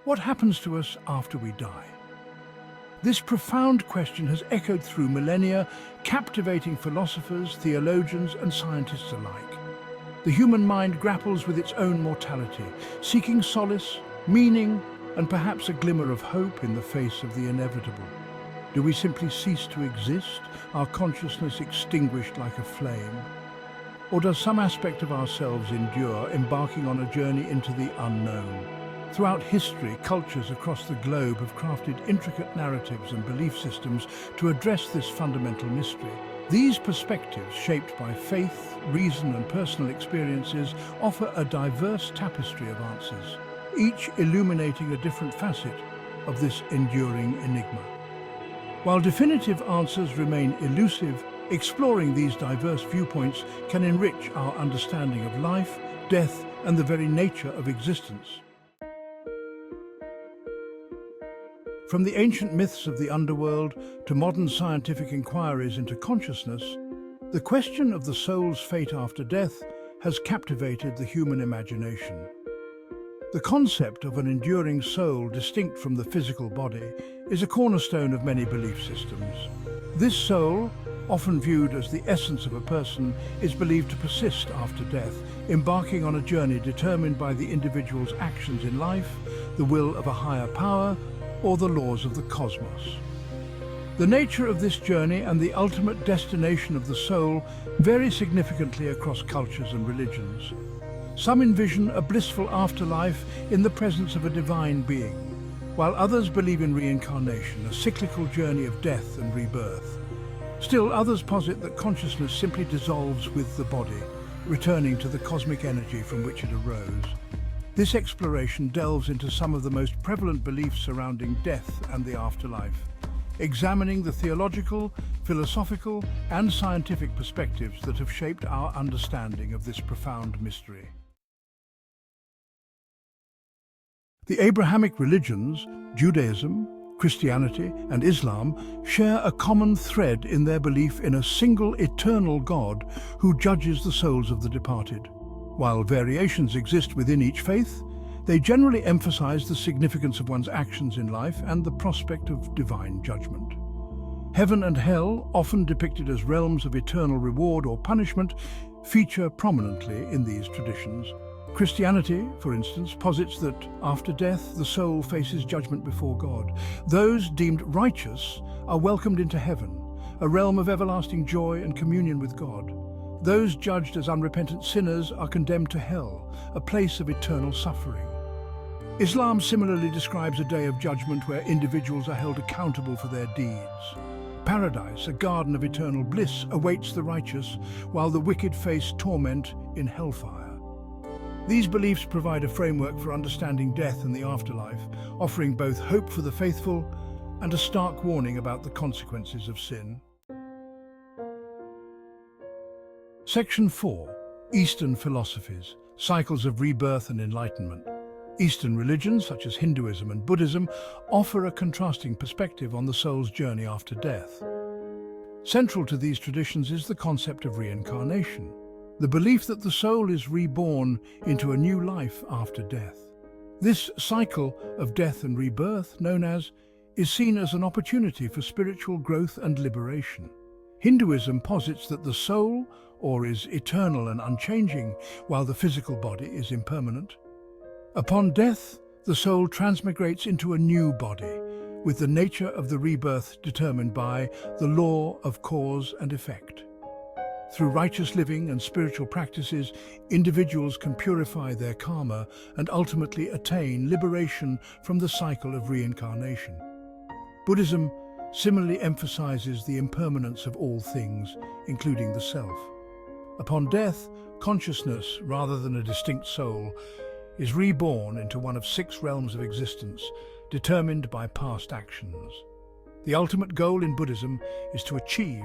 What happens to us after we die? This profound question has echoed through millennia, captivating philosophers, theologians, and scientists alike. The human mind grapples with its own mortality, seeking solace, meaning, and perhaps a glimmer of hope in the face of the inevitable. Do we simply cease to exist, our consciousness extinguished like a flame? Or does some aspect of ourselves endure, embarking on a journey into the unknown? Throughout history, cultures across the globe have crafted intricate narratives and belief systems to address this fundamental mystery. These perspectives, shaped by faith, reason, and personal experiences, offer a diverse tapestry of answers, each illuminating a different facet of this enduring enigma. While definitive answers remain elusive, exploring these diverse viewpoints can enrich our understanding of life, death, and the very nature of existence. From the ancient myths of the underworld to modern scientific inquiries into consciousness, the question of the soul's fate after death has captivated the human imagination. The concept of an enduring soul distinct from the physical body is a cornerstone of many belief systems. This soul, often viewed as the essence of a person, is believed to persist after death, embarking on a journey determined by the individual's actions in life, the will of a higher power, or the laws of the cosmos. The nature of this journey and the ultimate destination of the soul vary significantly across cultures and religions. Some envision a blissful afterlife in the presence of a divine being, while others believe in reincarnation, a cyclical journey of death and rebirth. Still, others posit that consciousness simply dissolves with the body, returning to the cosmic energy from which it arose. This exploration delves into some of the most prevalent beliefs surrounding death and the afterlife, examining the theological, philosophical, and scientific perspectives that have shaped our understanding of this profound mystery. The Abrahamic religions, Judaism, Christianity, and Islam, share a common thread in their belief in a single eternal God who judges the souls of the departed. While variations exist within each faith, they generally emphasize the significance of one's actions in life and the prospect of divine judgment. Heaven and hell, often depicted as realms of eternal reward or punishment, feature prominently in these traditions. Christianity, for instance, posits that after death, the soul faces judgment before God. Those deemed righteous are welcomed into heaven, a realm of everlasting joy and communion with God. Those judged as unrepentant sinners are condemned to hell, a place of eternal suffering. Islam similarly describes a day of judgment where individuals are held accountable for their deeds. Paradise, a garden of eternal bliss, awaits the righteous, while the wicked face torment in hellfire. These beliefs provide a framework for understanding death and the afterlife, offering both hope for the faithful and a stark warning about the consequences of sin. Section 4. Eastern Philosophies, Cycles of Rebirth and Enlightenment. Eastern religions, such as Hinduism and Buddhism, offer a contrasting perspective on the soul's journey after death. Central to these traditions is the concept of reincarnation, the belief that the soul is reborn into a new life after death. This cycle of death and rebirth, known as, is seen as an opportunity for spiritual growth and liberation. Hinduism posits that the soul, is eternal and unchanging, while the physical body is impermanent. Upon death, the soul transmigrates into a new body, with the nature of the rebirth determined by the law of cause and effect. Through righteous living and spiritual practices, individuals can purify their karma and ultimately attain liberation from the cycle of reincarnation. Buddhism similarly emphasizes the impermanence of all things, including the self. Upon death, consciousness, rather than a distinct soul, is reborn into one of 6 realms of existence, determined by past actions. The ultimate goal in Buddhism is to achieve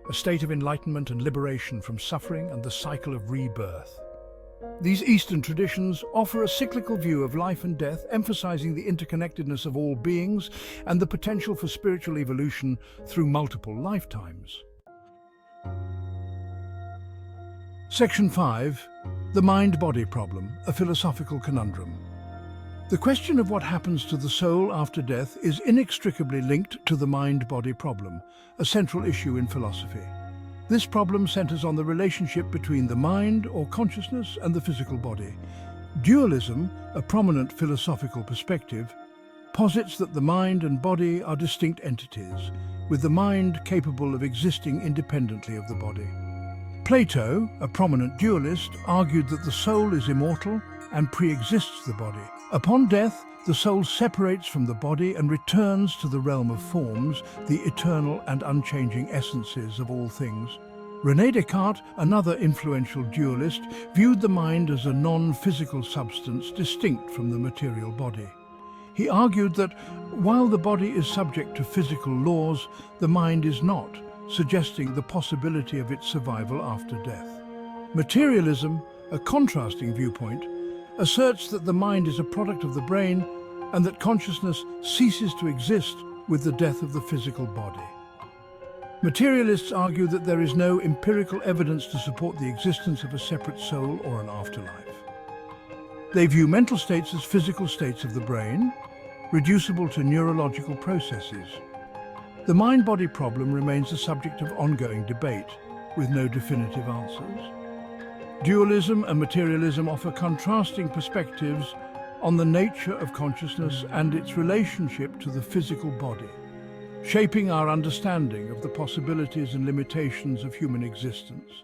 a state of enlightenment and liberation from suffering and the cycle of rebirth. These Eastern traditions offer a cyclical view of life and death, emphasizing the interconnectedness of all beings and the potential for spiritual evolution through multiple lifetimes. Section 5. The Mind-Body Problem, a Philosophical Conundrum. The question of what happens to the soul after death is inextricably linked to the mind-body problem, a central issue in philosophy. This problem centers on the relationship between the mind or consciousness and the physical body. Dualism, a prominent philosophical perspective, posits that the mind and body are distinct entities, with the mind capable of existing independently of the body. Plato, a prominent dualist, argued that the soul is immortal and pre-exists the body. Upon death, the soul separates from the body and returns to the realm of forms, the eternal and unchanging essences of all things. René Descartes, another influential dualist, viewed the mind as a non-physical substance distinct from the material body. He argued that while the body is subject to physical laws, the mind is not, suggesting the possibility of its survival after death. Materialism, a contrasting viewpoint, asserts that the mind is a product of the brain and that consciousness ceases to exist with the death of the physical body. Materialists argue that there is no empirical evidence to support the existence of a separate soul or an afterlife. They view mental states as physical states of the brain, reducible to neurological processes. The mind-body problem remains the subject of ongoing debate, with no definitive answers. Dualism and materialism offer contrasting perspectives on the nature of consciousness and its relationship to the physical body, shaping our understanding of the possibilities and limitations of human existence.